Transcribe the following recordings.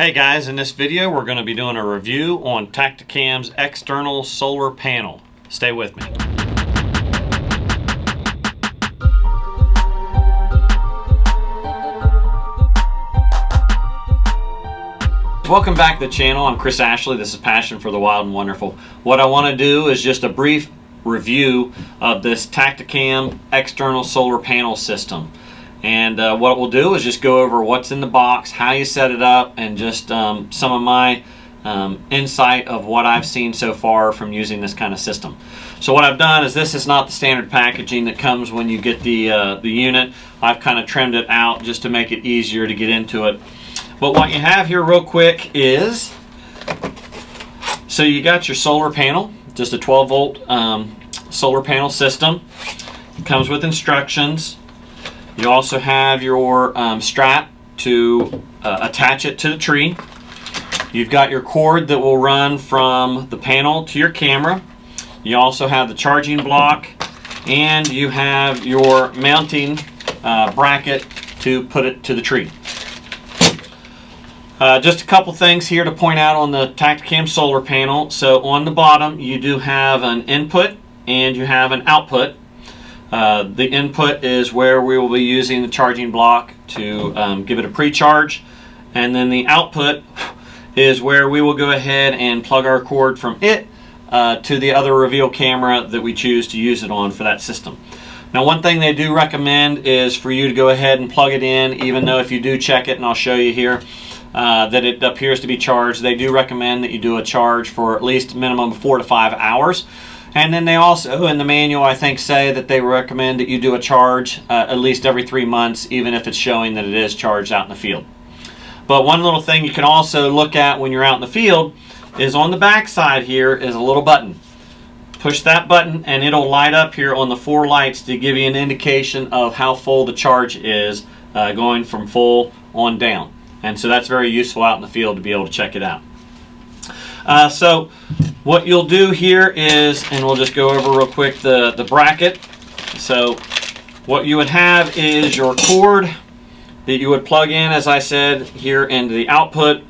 Hey guys, in this video we're going to be doing a review on Tactacam's external solar panel. Stay with me. Welcome back to the channel. I'm Chris Ashley. This is Passion for the Wild and Wonderful. What I want to do is just a brief review of this Tactacam external solar panel system. And what we'll do is just go over what's in the box, how you set it up, and just some of my insight of what I've seen so far from using this kind of system. So what I've done is, this is not the standard packaging that comes when you get the unit. I've kind of trimmed it out just to make it easier to get into it. But what you have here real quick is, so you got your solar panel, just a 12-volt solar panel system. It comes with instructions. You also have your strap to attach it to the tree. You've got your cord that will run from the panel to your camera. You also have the charging block, and you have your mounting bracket to put it to the tree. Just a couple things here to point out on the Tactacam solar panel. So on the bottom you do have an input and you have an output. The input is where we will be using the charging block to give it a pre-charge, and then the output is where we will go ahead and plug our cord from it to the other reveal camera that we choose to use it on for that system. Now, one thing they do recommend is for you to go ahead and plug it in, even though if you do check it, and I'll show you here, that it appears to be charged. They do recommend that you do a charge for at least a minimum of 4 to 5 hours. And then they also, in the manual, I think, say that they recommend that you do a charge at least every 3 months, even if it's showing that it is charged out in the field. But one little thing you can also look at when you're out in the field is, on the back side here is a little button. Push that button and it'll light up here on the 4 lights to give you an indication of how full the charge is, going from full on down. And so that's very useful out in the field to be able to check it out. So what you'll do here is, and we'll just go over real quick the bracket. So what you would have is your cord that you would plug in, as I said, here into the output.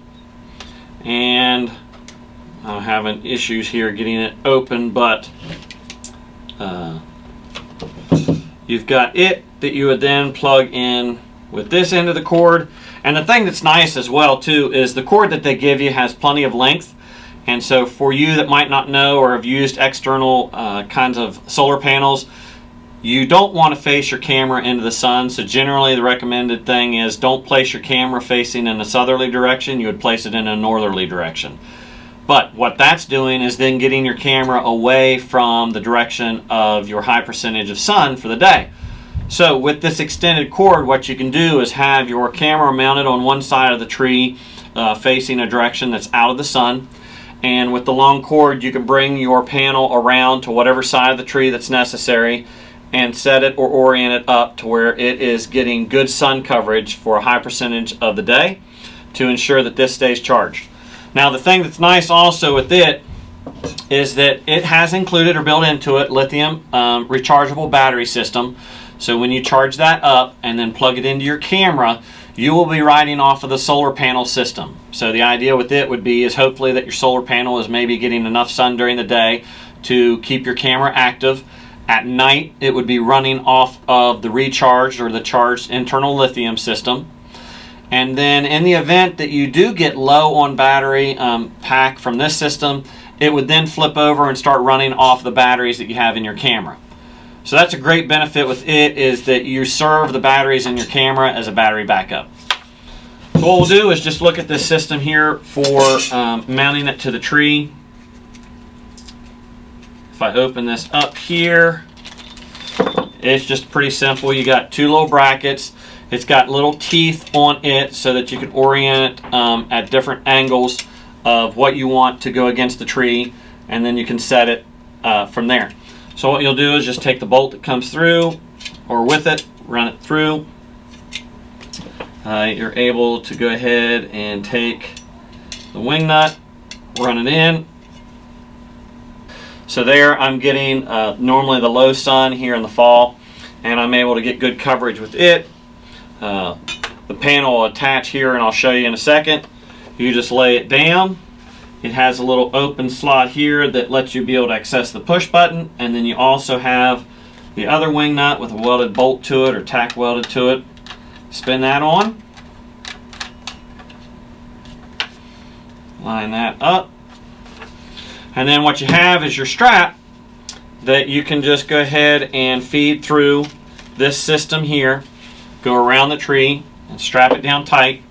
And I'm having issues here getting it open, but you've got it that you would then plug in with this end of the cord. And the thing that's nice as well too is the cord that they give you has plenty of length. And so for you that might not know or have used external kinds of solar panels, you don't want to face your camera into the sun. So generally the recommended thing is, don't place your camera facing in a southerly direction. You would place it in a northerly direction. But what that's doing is then getting your camera away from the direction of your high percentage of sun for the day. So with this extended cord, what you can do is have your camera mounted on one side of the tree facing a direction that's out of the sun. And with the long cord, you can bring your panel around to whatever side of the tree that's necessary and set it or orient it up to where it is getting good sun coverage for a high percentage of the day to ensure that this stays charged. Now, the thing that's nice also with it is that it has included or built into it lithium rechargeable battery system. So when you charge that up and then plug it into your camera, you will be riding off of the solar panel system. So the idea with it would be is hopefully that your solar panel is maybe getting enough sun during the day to keep your camera active. At night, it would be running off of the recharged or the charged internal lithium system. And then in the event that you do get low on battery pack from this system, it would then flip over and start running off the batteries that you have in your camera. So that's a great benefit with it, is that you serve the batteries in your camera as a battery backup. So what we'll do is just look at this system here for mounting it to the tree. If I open this up here, it's just pretty simple. You got 2 little brackets. It's got little teeth on it so that you can orient it at different angles of what you want to go against the tree, and then you can set it from there. So what you'll do is just take the bolt that comes through, or with it, run it through. You're able to go ahead and take the wing nut, run it in. So there I'm getting normally the low sun here in the fall, and I'm able to get good coverage with it. The panel will attach here, and I'll show you in a second. You just lay it down. It has a little open slot here that lets you be able to access the push button, and then you also have the other wing nut with a welded bolt to it or tack welded to it. Spin that on. Line that up. And then what you have is your strap that you can just go ahead and feed through this system here, go around the tree and strap it down tight.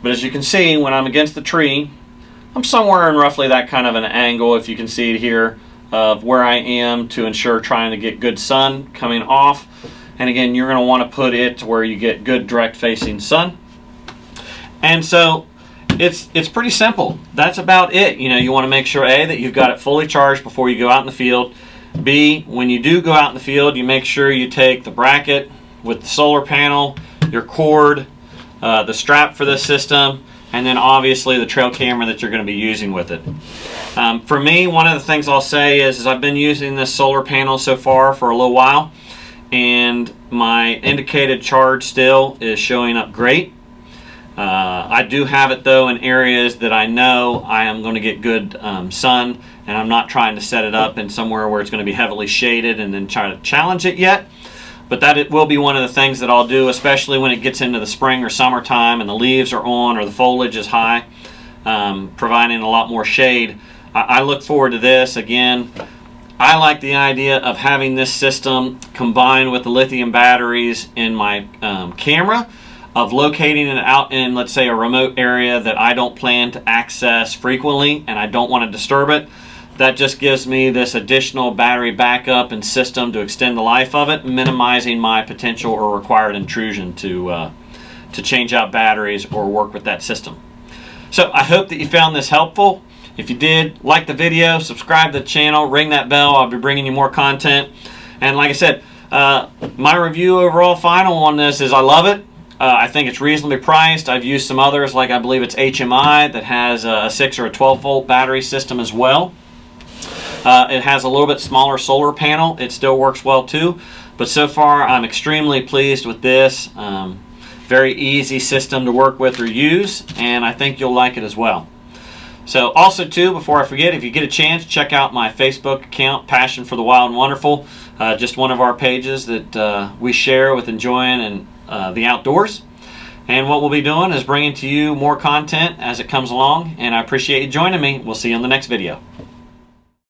But as you can see, when I'm against the tree, I'm somewhere in roughly that kind of an angle, if you can see it here, of where I am to ensure trying to get good sun coming off. And again, you're going to want to put it to where you get good direct facing sun. And so it's pretty simple. That's about it. You know, you want to make sure, A, that you've got it fully charged before you go out in the field. B, when you do go out in the field, you make sure you take the bracket with the solar panel, your cord, the strap for this system, and then obviously the trail camera that you're going to be using with it. For me, one of the things I'll say is I've been using this solar panel so far for a little while, and my indicated charge still is showing up great. I do have it though in areas that I know I am going to get good sun, and I'm not trying to set it up in somewhere where it's going to be heavily shaded and then try to challenge it yet. But that it will be one of the things that I'll do, especially when it gets into the spring or summertime and the leaves are on or the foliage is high, providing a lot more shade. I look forward to this. Again, I like the idea of having this system combined with the lithium batteries in my camera, of locating it out in, let's say, a remote area that I don't plan to access frequently and I don't want to disturb it. That just gives me this additional battery backup and system to extend the life of it, minimizing my potential or required intrusion to change out batteries or work with that system. So I hope that you found this helpful. If you did, like the video, subscribe to the channel, ring that bell. I'll be bringing you more content. And like I said, my review overall final on this is I love it. I think it's reasonably priced. I've used some others, like I believe it's HMI that has a 6 or a 12 volt battery system as well. It has a little bit smaller solar panel. It still works well too. But so far I'm extremely pleased with this. Very easy system to work with or use, and I think you'll like it as well. So also too, before I forget, if you get a chance, check out my Facebook account, Passion for the Wild and Wonderful. Just one of our pages that we share with enjoying and the outdoors. And what we'll be doing is bringing to you more content as it comes along, and I appreciate you joining me. We'll see you on the next video.